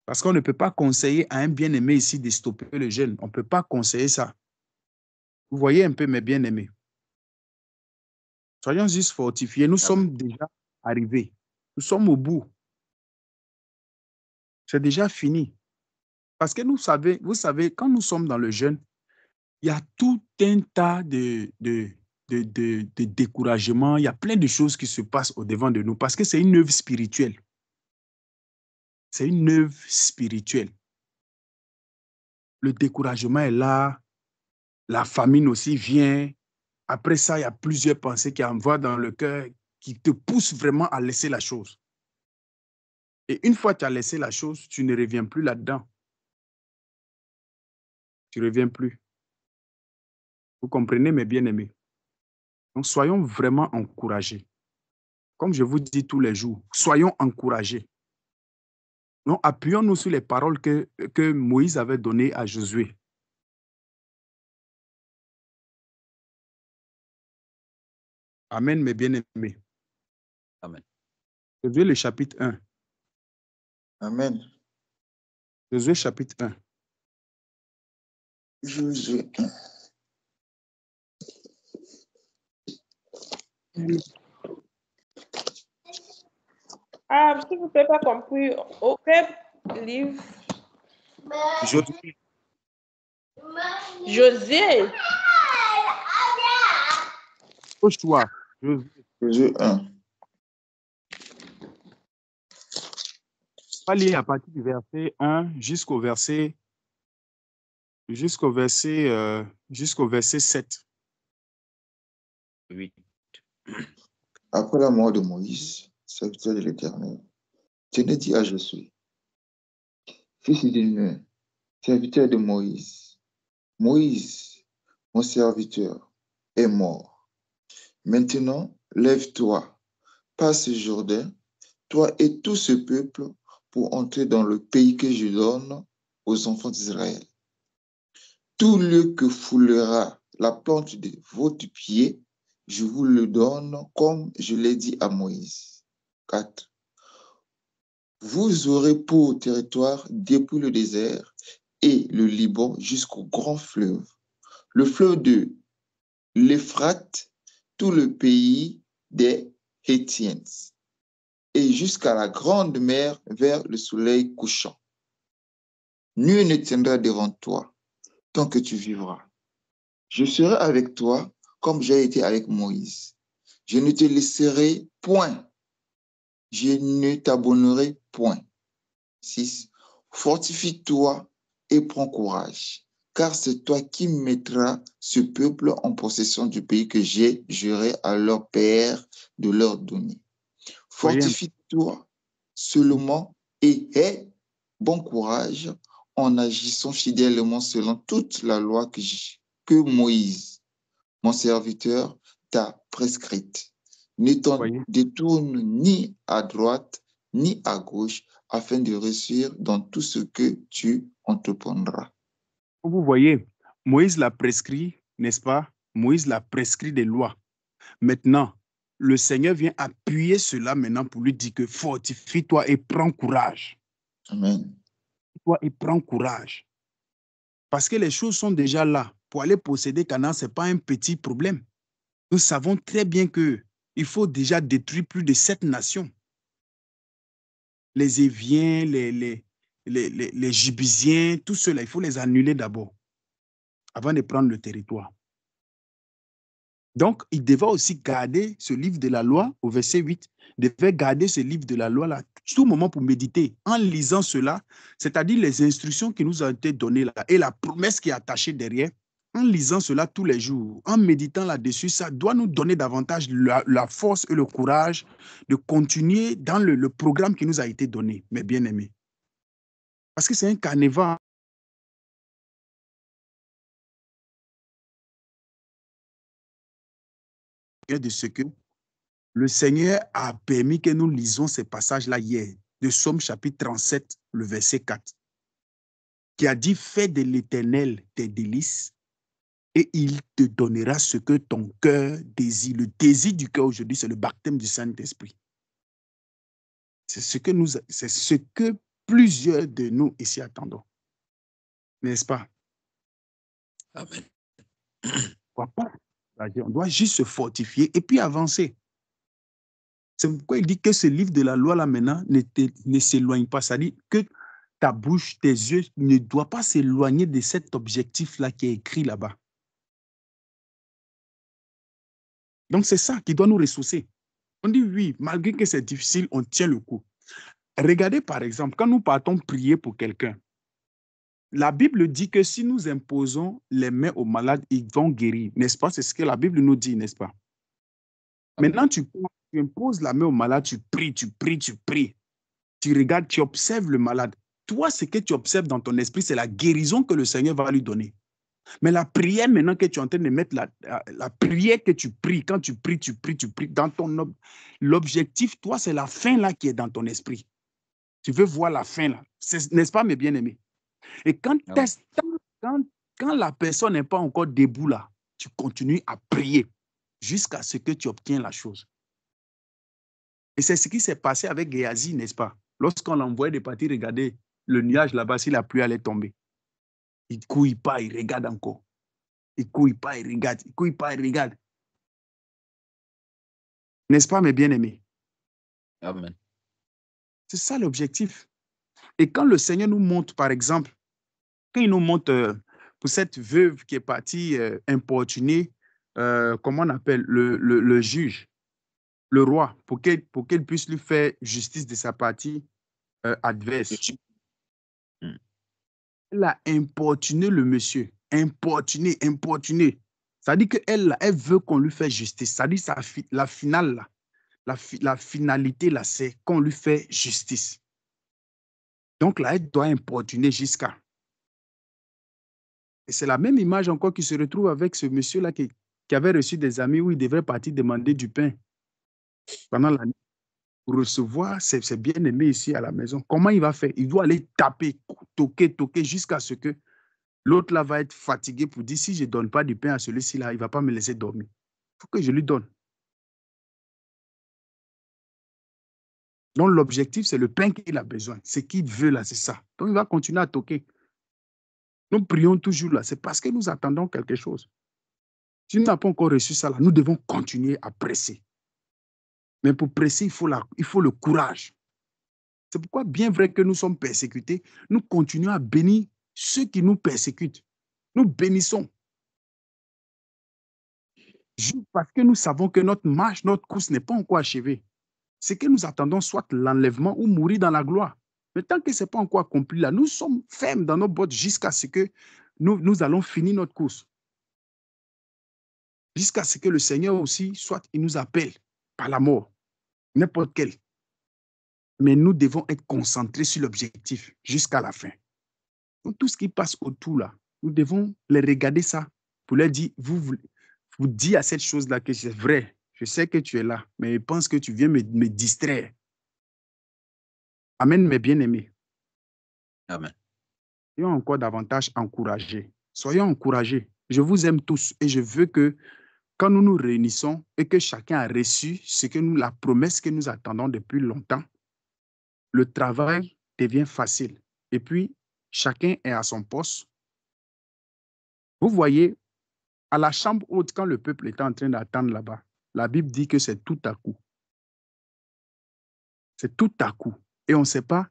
Parce qu'on ne peut pas conseiller à un bien-aimé ici de stopper le jeûne. On ne peut pas conseiller ça. Vous voyez un peu mes bien-aimés. Soyons juste fortifiés. Nous sommes déjà arrivés. Nous sommes au bout. C'est déjà fini. Parce que vous savez, quand nous sommes dans le jeûne, il y a tout un tas de découragement. Il y a plein de choses qui se passent au-devant de nous parce que c'est une œuvre spirituelle. C'est une œuvre spirituelle. Le découragement est là. La famine aussi vient. Après ça, il y a plusieurs pensées qui envoient dans le cœur, qui te poussent vraiment à laisser la chose. Et une fois que tu as laissé la chose, tu ne reviens plus là-dedans. Tu ne reviens plus. Vous comprenez, mes bien-aimés? Donc, soyons vraiment encouragés. Comme je vous dis tous les jours, soyons encouragés. Donc, appuyons-nous sur les paroles que Moïse avait données à Josué. Amen, mes bien-aimés. Amen. Josué, le chapitre 1. Amen. Josué, chapitre 1. Josué 1. Ah, si vous n'avez pas compris, au quel livre? José. Joshua. Josué 1. On va lire à partir du verset 1 jusqu'au verset 7. Oui. Après la mort de Moïse, serviteur de l'Éternel, Dieu dit à Josué, fils de Nun, serviteur de Moïse, Moïse, mon serviteur, est mort. Maintenant, lève-toi, passe Jourdain, toi et tout ce peuple, pour entrer dans le pays que je donne aux enfants d'Israël. Tout lieu que foulera la plante de votre pied, je vous le donne comme je l'ai dit à Moïse. 4. Vous aurez pour territoire depuis le désert et le Liban jusqu'au grand fleuve, le fleuve de l'Euphrate, tout le pays des Hétiens, et jusqu'à la grande mer vers le soleil couchant. Nul ne tiendra devant toi tant que tu vivras. Je serai avec toi comme j'ai été avec Moïse. Je ne te laisserai point. Je ne t'abandonnerai point. 6. Fortifie-toi et prends courage, car c'est toi qui mettras ce peuple en possession du pays que j'ai juré à leur père de leur donner. Fortifie-toi seulement et aie bon courage en agissant fidèlement selon toute la loi que Moïse, mon serviteur, t'a prescrite. Ne t'en détourne ni à droite ni à gauche afin de réussir dans tout ce que tu entreprendras. Vous voyez, Moïse l'a prescrit, n'est-ce pas? Moïse l'a prescrit des lois. Maintenant, le Seigneur vient appuyer cela maintenant pour lui dire que fortifie-toi et prends courage. Amen. Toi et prends courage. Parce que les choses sont déjà là. Pour aller posséder Canaan, ce n'est pas un petit problème. Nous savons très bien qu'il faut déjà détruire plus de 7 nations. Les Éviens, les Jébusiens, tout cela, il faut les annuler d'abord avant de prendre le territoire. Donc, il devait aussi garder ce livre de la loi, au verset 8, il devait garder ce livre de la loi là, tout moment pour méditer. En lisant cela, c'est-à-dire les instructions qui nous ont été données là, et la promesse qui est attachée derrière, en lisant cela tous les jours, en méditant là-dessus, ça doit nous donner davantage la force et le courage de continuer dans le programme qui nous a été donné, mes bien-aimés. Parce que c'est un carnaval. De ce que le Seigneur a permis que nous lisions ces passages-là hier, de Psaume chapitre 37, le verset 4, qui a dit « Fais de l'Éternel tes délices et il te donnera ce que ton cœur désire. » Le désir du cœur aujourd'hui, c'est le baptême du Saint-Esprit. C'est ce que plusieurs de nous ici attendons. N'est-ce pas? Amen. On doit juste se fortifier et puis avancer. C'est pourquoi il dit que ce livre de la loi là maintenant ne s'éloigne pas. Ça dit que ta bouche, tes yeux ne doivent pas s'éloigner de cet objectif-là qui est écrit là-bas. Donc c'est ça qui doit nous ressourcer. On dit oui, malgré que c'est difficile, on tient le coup. Regardez par exemple, quand nous partons prier pour quelqu'un, la Bible dit que si nous imposons les mains aux malades, ils vont guérir. N'est-ce pas? C'est ce que la Bible nous dit, n'est-ce pas? Maintenant, tu imposes la main au malade, tu pries, tu pries, tu pries. Tu regardes, tu observes le malade. Toi, ce que tu observes dans ton esprit, c'est la guérison que le Seigneur va lui donner. Mais la prière maintenant que tu es en train de mettre, la prière que tu pries, quand tu pries, dans ton l'objectif, toi, c'est la fin là qui est dans ton esprit. Tu veux voir la fin là. N'est-ce pas, mes bien-aimés? Et quand la personne n'est pas encore debout là, tu continues à prier jusqu'à ce que tu obtiens la chose. Et c'est ce qui s'est passé avec Géasi, n'est-ce pas? Lorsqu'on l'envoyait de partir regarder le nuage là-bas, si la pluie allait tomber. Il ne couille pas, il regarde encore. Il ne couille pas, il regarde. Il ne couille pas, il regarde. N'est-ce pas, mes bien-aimés? Amen. C'est ça l'objectif. Et quand le Seigneur nous montre, par exemple, quand il nous montre pour cette veuve qui est partie importuner, comment on appelle, le juge, le roi, pour qu'elle puisse lui faire justice de sa partie adverse. Elle a importuné le monsieur. Importuné. Ça dit qu'elle veut qu'on lui fasse justice. Ça dit la finale, là, la finalité, là, c'est qu'on lui fait justice. Donc là, elle doit importuner jusqu'à. Et c'est la même image encore qui se retrouve avec ce monsieur-là qui avait reçu des amis où il devrait partir demander du pain pendant la nuit. pour recevoir ses bien-aimés ici à la maison. Comment il va faire? Il doit aller taper, toquer jusqu'à ce que l'autre là va être fatigué pour dire si je ne donne pas du pain à celui-ci là, il ne va pas me laisser dormir. Il faut que je lui donne. Donc l'objectif, c'est le pain qu'il a besoin. Ce qu'il veut là, c'est ça. Donc il va continuer à toquer. Nous prions toujours là, c'est parce que nous attendons quelque chose. Si nous n'avons pas encore reçu ça là, nous devons continuer à presser. Mais pour presser, il faut le courage. C'est pourquoi, bien vrai que nous sommes persécutés, nous continuons à bénir ceux qui nous persécutent. Nous bénissons. Juste parce que nous savons que notre marche, notre course n'est pas encore achevée. C'est que nous attendons soit l'enlèvement ou mourir dans la gloire. Mais tant que ce n'est pas encore accompli là, nous sommes fermes dans nos bottes jusqu'à ce que nous allons finir notre course. Jusqu'à ce que le Seigneur aussi, soit il nous appelle par la mort, n'importe quel. Mais nous devons être concentrés sur l'objectif jusqu'à la fin. Donc, tout ce qui passe autour là, nous devons les regarder ça pour leur dire, vous dites à cette chose-là que c'est vrai, je sais que tu es là, mais je pense que tu viens me distraire. Amen, mes bien-aimés. Amen. Soyons encore davantage encouragés. Soyons encouragés. Je vous aime tous et je veux que quand nous nous réunissons et que chacun a reçu la promesse que nous attendons depuis longtemps, le travail devient facile. Et puis, chacun est à son poste. Vous voyez, à la chambre haute, quand le peuple était en train d'attendre là-bas, la Bible dit que c'est tout à coup. C'est tout à coup. Et on ne sait pas.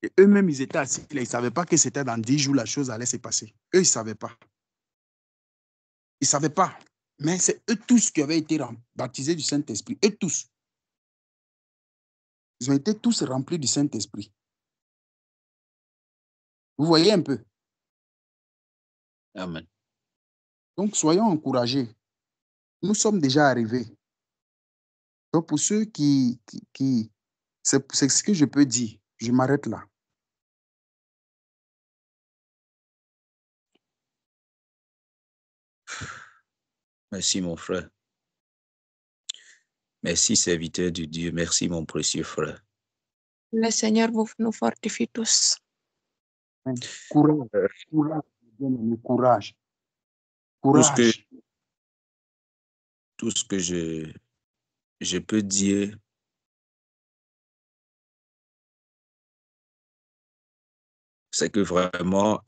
Et eux-mêmes, ils étaient assis là. Ils ne savaient pas que c'était dans 10 jours la chose allait se passer. Eux, ils ne savaient pas. Ils ne savaient pas. Mais c'est eux tous qui avaient été baptisés du Saint-Esprit. Eux tous. Ils ont été tous remplis du Saint-Esprit. Vous voyez un peu? Amen. Donc, soyons encouragés. Nous sommes déjà arrivés. Donc, pour ceux qui c'est ce que je peux dire. Je m'arrête là. Merci, mon frère. Merci, serviteur de Dieu. Merci, mon précieux frère. Le Seigneur nous fortifie tous. Courage, courage, courage. Courage. Tout ce que je peux dire, c'est que vraiment,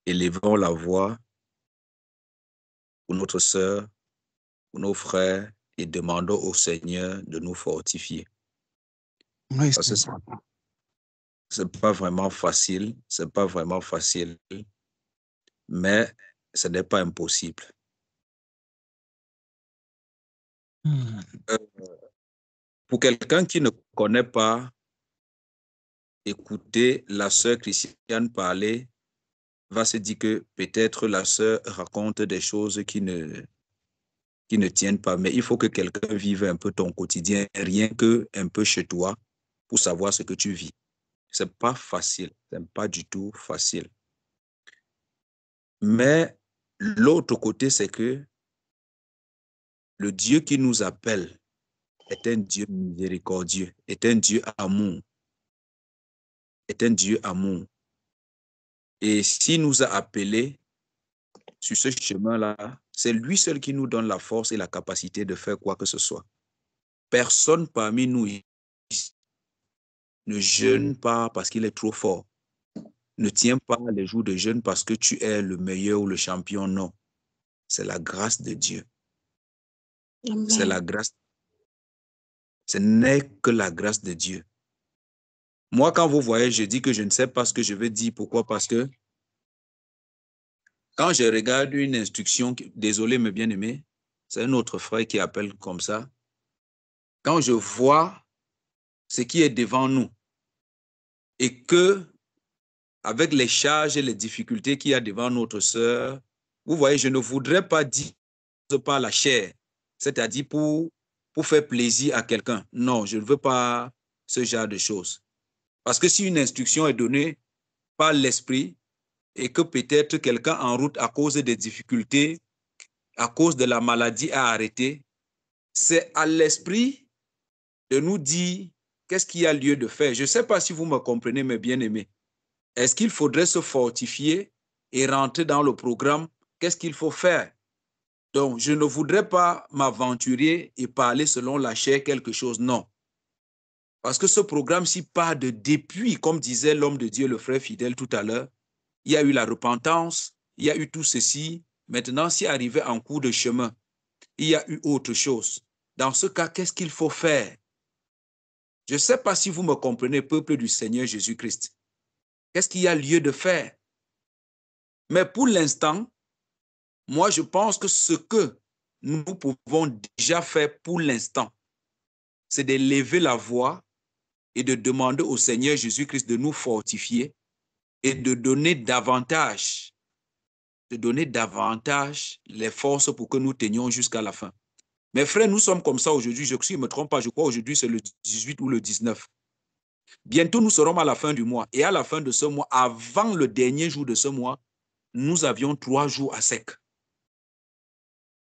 élevons la voix pour notre sœur, pour nos frères, et demandons au Seigneur de nous fortifier. Oui, parce que c'est pas vraiment facile, mais ce n'est pas impossible. Pour quelqu'un qui ne connaît pas, écouter la sœur Christiane parler va se dire que peut-être la sœur raconte des choses qui ne tiennent pas, mais il faut que quelqu'un vive un peu ton quotidien, rien que un peu chez toi, pour savoir ce que tu vis. C'est pas facile, c'est pas du tout facile. Mais l'autre côté, c'est que le Dieu qui nous appelle est un Dieu miséricordieux, est un Dieu amour, Et s'il nous a appelés sur ce chemin-là, c'est lui seul qui nous donne la force et la capacité de faire quoi que ce soit. Personne parmi nous ne jeûne pas parce qu'il est trop fort. Ne tiens pas les jours de jeûne parce que tu es le meilleur ou le champion, non. C'est la grâce de Dieu. Amen. C'est la grâce. Ce n'est que la grâce de Dieu. Moi, quand vous voyez, je dis que je ne sais pas ce que je veux dire. Pourquoi? Parce que quand je regarde une instruction, désolé mes bien-aimés, c'est un autre frère qui appelle comme ça. Quand je vois ce qui est devant nous et que, avec les charges et les difficultés qu'il y a devant notre sœur, vous voyez, je ne voudrais pas dire par la chair, c'est-à-dire pour faire plaisir à quelqu'un. Non, je ne veux pas ce genre de choses. Parce que si une instruction est donnée par l'esprit et que peut-être quelqu'un en route à cause des difficultés, à cause de la maladie a arrêté, c'est à l'esprit de nous dire qu'est-ce qu'il y a lieu de faire. Je ne sais pas si vous me comprenez, mes bien-aimés. Est-ce qu'il faudrait se fortifier et rentrer dans le programme? Qu'est-ce qu'il faut faire? Donc, je ne voudrais pas m'aventurer et parler selon la chair quelque chose, non. Parce que ce programme-ci part de depuis, comme disait l'homme de Dieu, le frère fidèle tout à l'heure, il y a eu la repentance, il y a eu tout ceci. Maintenant, si arrivé en cours de chemin, il y a eu autre chose. Dans ce cas, qu'est-ce qu'il faut faire? Je ne sais pas si vous me comprenez, peuple du Seigneur Jésus-Christ. Qu'est-ce qu'il y a lieu de faire? Mais pour l'instant, moi, je pense que ce que nous pouvons déjà faire pour l'instant, c'est de lever la voix et de demander au Seigneur Jésus-Christ de nous fortifier et de donner davantage les forces pour que nous tenions jusqu'à la fin. Mes frères, nous sommes comme ça aujourd'hui. Je ne me trompe pas, je crois aujourd'hui c'est le 18 ou le 19. Bientôt, nous serons à la fin du mois. Et à la fin de ce mois, avant le dernier jour de ce mois, nous avions 3 jours à sec.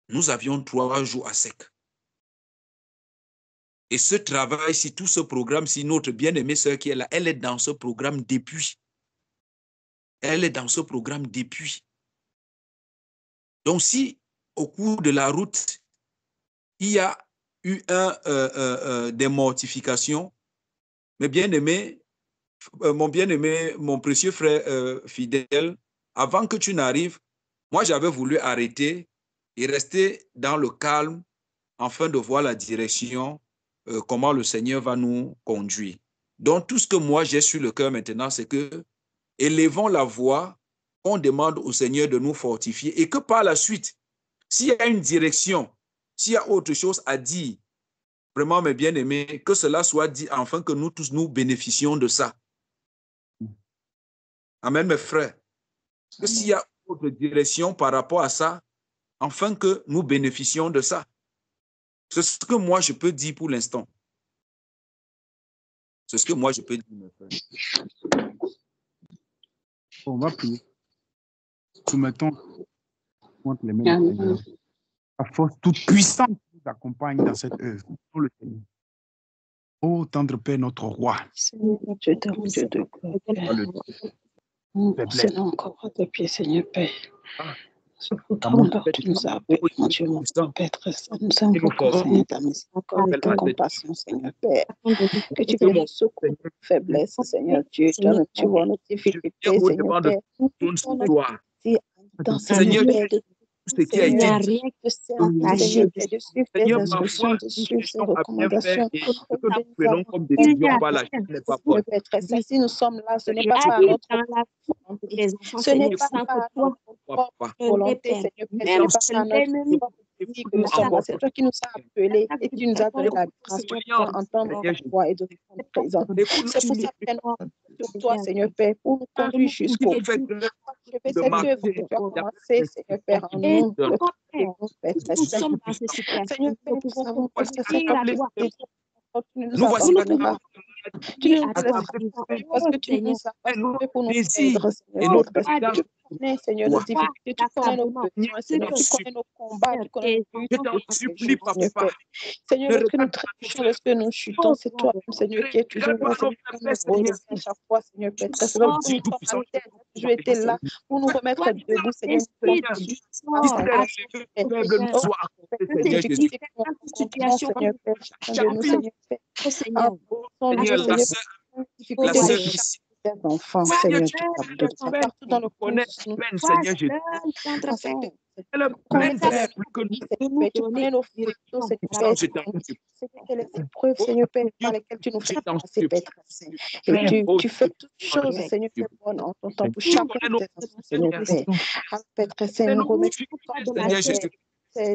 Nous avions 3 jours à sec. Et ce travail, si tout ce programme, si notre bien-aimée sœur qui est là, elle est dans ce programme depuis. Elle est dans ce programme depuis. Donc, si au cours de la route, il y a eu des mortifications, mes bien-aimés, mon précieux frère fidèle, avant que tu n'arrives, moi j'avais voulu arrêter et rester dans le calme afin de voir la direction, comment le Seigneur va nous conduire. Donc tout ce que moi j'ai sur le cœur maintenant, c'est que élevons la voix, on demande au Seigneur de nous fortifier et que par la suite, s'il y a une direction, s'il y a autre chose à dire, vraiment mes bien-aimés, que cela soit dit afin que nous tous nous bénéficions de ça. Amen, mes frères. Que s'il y a autre direction par rapport à ça, afin que nous bénéficions de ça. C'est ce que moi je peux dire pour l'instant. C'est ce que moi je peux dire, mes frères. On va prier. Soumettons contre les mains du Seigneur. La force toute puissante qui nous accompagne dans cette œuvre. Pour le Seigneur. Ô tendre Père, notre roi. Seigneur, Dieu de gloire. Seigneur, encore de pied, Seigneur Père. Ce que tu nous as appelé, mon Dieu, mon Père, nous invoquons, Seigneur, ta miséricorde et ta compassion, Seigneur Père. Que tu viennes nous secourir nos faiblesses, Seigneur Dieu. Tu vois nos difficultés, Seigneur Père. Dans Seigneur Père, ce qui a été dit. de suivre tes instructions, de suivre tes recommandations. Que nous prenons comme décision par la chaîne n'est pas bonne. Si nous sommes là, ce n'est pas par notre volonté. Ce n'est pas par notre propre volonté, Seigneur. Ce n'est pas par notre propre vie que nous sommes là. C'est toi qui nous as appelés et qui nous as donné la grâce pour entendre ta voix et de répondre présent. C'est pour ça que nous sur toi, Seigneur Père, pour nous conduire jusqu'au bout. Je fais cette œuvre que tu as commencé, Seigneur Père, en nous. Seigneur Père, nous savons que c'est ce nous voici maintenant. Tu nous as parce que tu nous as appelés pour nous aider, Seigneur. Tu connais, Seigneur, nos difficultés, tu connais nos besoins, Seigneur, tu connais nos combats, tu connais nos buts. Je t'en supplie, papa. Seigneur, lorsque nous trébuchons, lorsque nous chutons, c'est toi, Seigneur, qui es toujours là, Seigneur, à chaque fois, Seigneur, Père. C'est vrai que nous sommes toujours été là pour nous remettre debout, Seigneur. Enfants, Seigneur, partout dans le monde, Seigneur Jésus. Tu connais nos photos, c'était les épreuves, Seigneur Père, par lesquelles tu nous fais passer, Père. Et tu fais toutes choses, Seigneur Père, bonne en ton temps pour chacun de tes enfants, Seigneur Père. Père, Seigneur, nous remettons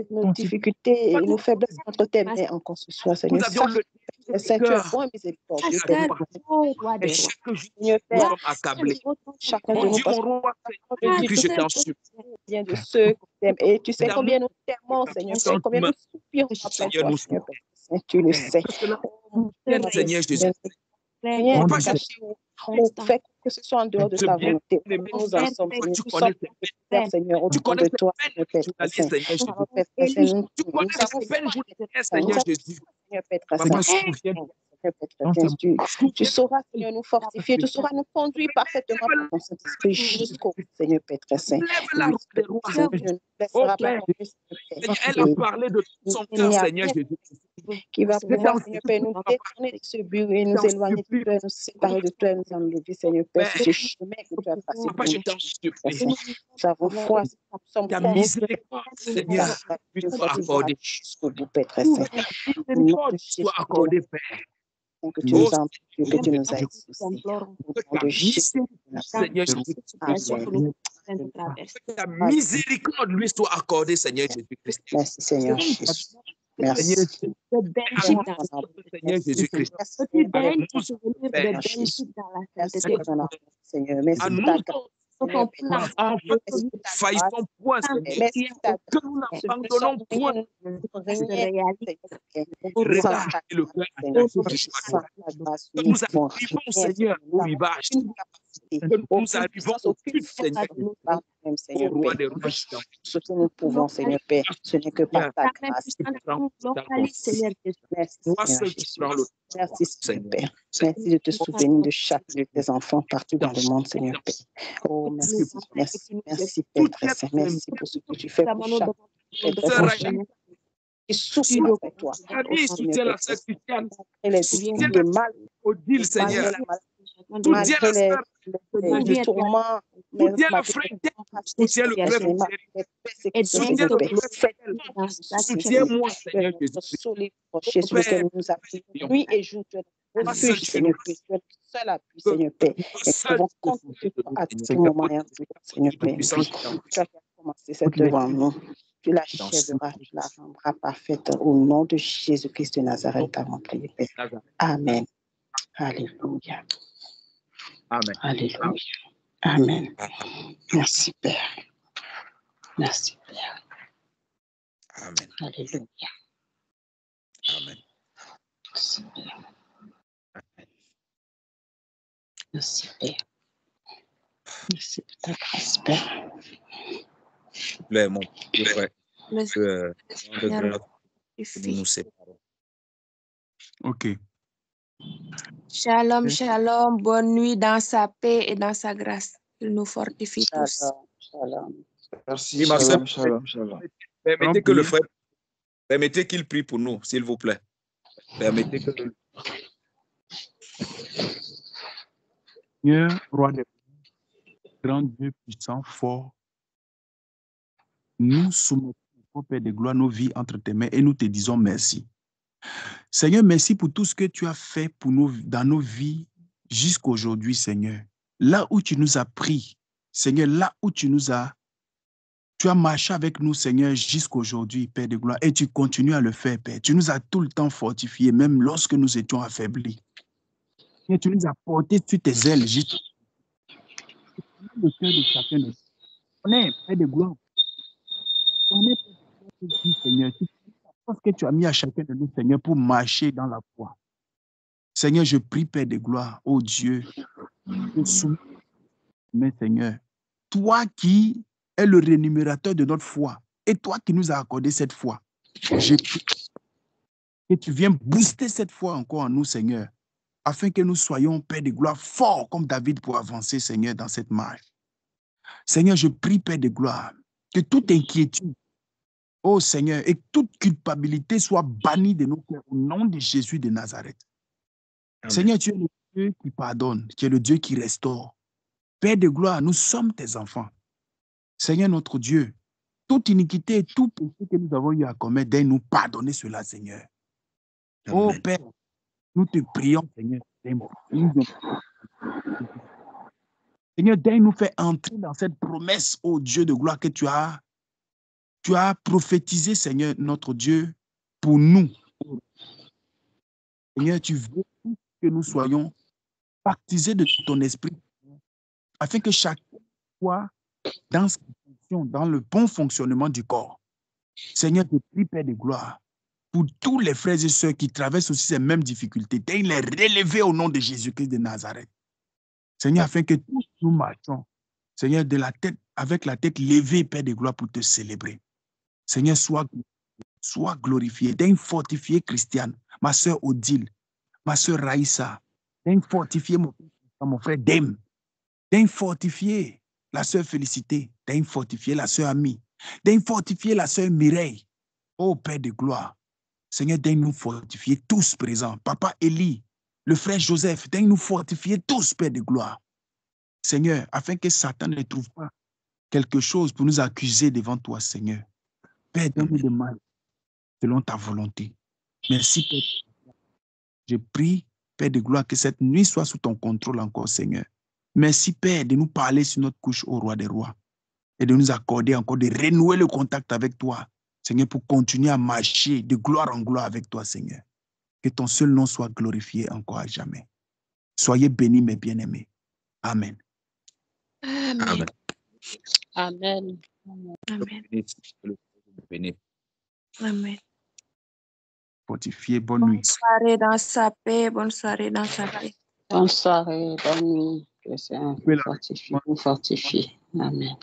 nos difficultés et nos faiblesses entre tes mains encore ce soir, Seigneur. C'est tu es bon et miséricordieux, Père. Seigneur Père, chacun de nous passe bien de ceux qui t'aiment. Et tu sais combien nous t'aimons, Seigneur Père, combien nous soupirons après toi, Seigneur Père. Tu le sais. Seigneur Jésus. Rien n'est caché. On fait que ce soit en dehors de ta volonté. Nous en sommes, Seigneur. Nous sommes Père, Seigneur, au devant de toi, Seigneur Père. Tu connais Seigneur Jésus. Seigneur Père très saint. Tu sauras, Seigneur, nous fortifier, tu sauras nous conduire parfaitement par ton Saint-Esprit jusqu'au Seigneur Père très saint. Elle a parlé de son cœur, Seigneur Jésus. Qui va pouvoir, Seigneur Père, nous détourner de ce but et nous éloigner de toi, nous séparer de toi, nous enlever, Seigneur Père, sur ce chemin que tu as passé. Papa, je t'en supplie. Nous avons foi, nous sommes Ta miséricorde, Seigneur, soit accordée. jusqu'au bout, Père très saint. Miséricorde soit accordée, Père. Que tu nous as que tu nous as exaucés. Seigneur Jésus-Christ. Que ta miséricorde lui soit accordée, Seigneur Jésus-Christ. Merci, Seigneur Jésus. Merci. Seigneur Jésus-Christ. Seigneur, merci. À nous, faillissons point, Seigneur. Que nous n'abandonnons point. Que nous arrivons, Seigneur, au rivage. Que nous arrivons au but, Seigneur. Au roi des rois. Ce que nous pouvons, Seigneur Père, ce n'est que par ta grâce. Merci, Seigneur Père. Merci de te souvenir de chaque de tes enfants partout dans le monde, Seigneur Père. Oh, merci, merci, merci, Père très saint. Merci pour ce que tu fais pour chaque qui souffre avec toi. Soutiens la sœur Christiane. Soutiens le mal. Odile, Seigneur. Malgré les tourments, soutiens le frère, soutiens le frère, soutiens-moi, Seigneur Jésus. Jésus, nous appuyons nuit et jour. Refuge, Seigneur, tu es le seul appui, Seigneur Père. Et nous pouvons compter à tout moment et en tout temps, Seigneur Père. Tu as commencé cette œuvre en nous. Tu l'achèveras, tu la rendras parfaite au nom de Jésus-Christ de Nazareth, avant prière, Père. Amen. Alléluia. Amen. Alléluia. Amen. Merci, Père. Merci, Père. Amen. Alléluia. Amen. Merci, Père. Merci, Père. Merci de ta grâce, Père. Mon frère, nous nous séparons. Ok. Shalom, shalom. Bonne nuit dans sa paix et dans sa grâce. Il nous fortifie tous. Shalom. Merci, shalom, shalom, shalom. Permettez que le frère, permettez qu'il prie pour nous, s'il vous plaît. Permettez que... Seigneur, roi des grand Dieu puissant, fort, nous soumettons, au Père de gloire, nos vies entre tes mains et nous te disons merci. Seigneur, merci pour tout ce que tu as fait pour nous, dans nos vies jusqu'à aujourd'hui, Seigneur. Là où tu nous as pris, Seigneur, là où tu as marché avec nous, Seigneur, jusqu'à aujourd'hui, Père de gloire, et tu continues à le faire, Père. Tu nous as tout le temps fortifiés, même lorsque nous étions affaiblis. Et tu nous as portés sur tes ailes, juste le cœur de chacun de nous. On est, Père de gloire. On est, Seigneur, parce que tu as mis à chacun de nous, Seigneur, pour marcher dans la foi. Seigneur, je prie, Père de gloire, ô Dieu, mais Seigneur, toi qui es le rémunérateur de notre foi, et toi qui nous as accordé cette foi, je prie que tu viennes booster cette foi encore en nous, Seigneur, afin que nous soyons, Père de gloire, forts comme David pour avancer, Seigneur, dans cette marche. Seigneur, je prie, Père de gloire, que toute inquiétude, ô Seigneur, et toute culpabilité soit bannie de nos cœurs au nom de Jésus de Nazareth. Amen. Seigneur, tu es le Dieu qui pardonne, tu es le Dieu qui restaure. Père de gloire, nous sommes tes enfants. Seigneur notre Dieu, toute iniquité et tout péché que nous avons eu à commettre, daigne nous pardonner cela, Seigneur. Amen. Oh Père, nous te prions, Seigneur. Seigneur, daigne nous faire entrer dans cette promesse, ô Dieu de gloire, que tu as prophétisé, Seigneur, notre Dieu, pour nous. Seigneur, tu veux que nous soyons baptisés de ton esprit, afin que chacun soit dans sa fonction, dans le bon fonctionnement du corps. Seigneur, je prie, Père de gloire, pour tous les frères et sœurs qui traversent aussi ces mêmes difficultés, daigne les relever au nom de Jésus-Christ de Nazareth. Seigneur, afin que tous nous marchons, Seigneur, avec la tête levée, Père de gloire, pour te célébrer. Seigneur, sois sois glorifié. D'un fortifié Christiane, ma soeur Odile, ma soeur Raïssa, d'un fortifié mon frère Dem, d'un fortifié la soeur Félicité, d'un fortifié la soeur Ami, d'un fortifié la soeur Mireille. Oh Père de gloire, Seigneur, d'un nous fortifier tous présents. Papa Élie, le frère Joseph, d'un nous fortifier tous, Père de gloire. Seigneur, afin que Satan ne trouve pas quelque chose pour nous accuser devant toi, Seigneur. Père, donne-nous de mal selon ta volonté. Merci, Père. Je prie, Père de gloire, que cette nuit soit sous ton contrôle encore, Seigneur. Merci, Père, de nous parler sur notre couche au roi des rois et de nous accorder encore de renouer le contact avec toi, Seigneur, pour continuer à marcher de gloire en gloire avec toi, Seigneur. Que ton seul nom soit glorifié encore à jamais. Soyez bénis, mes bien-aimés. Amen. Amen. Amen. Amen. Amen. Fortifié, bonne nuit. Bonne soirée dans sa paix, bonne soirée dans sa paix. Bonne soirée, bonne nuit. Que c'est un fortifié. Amen.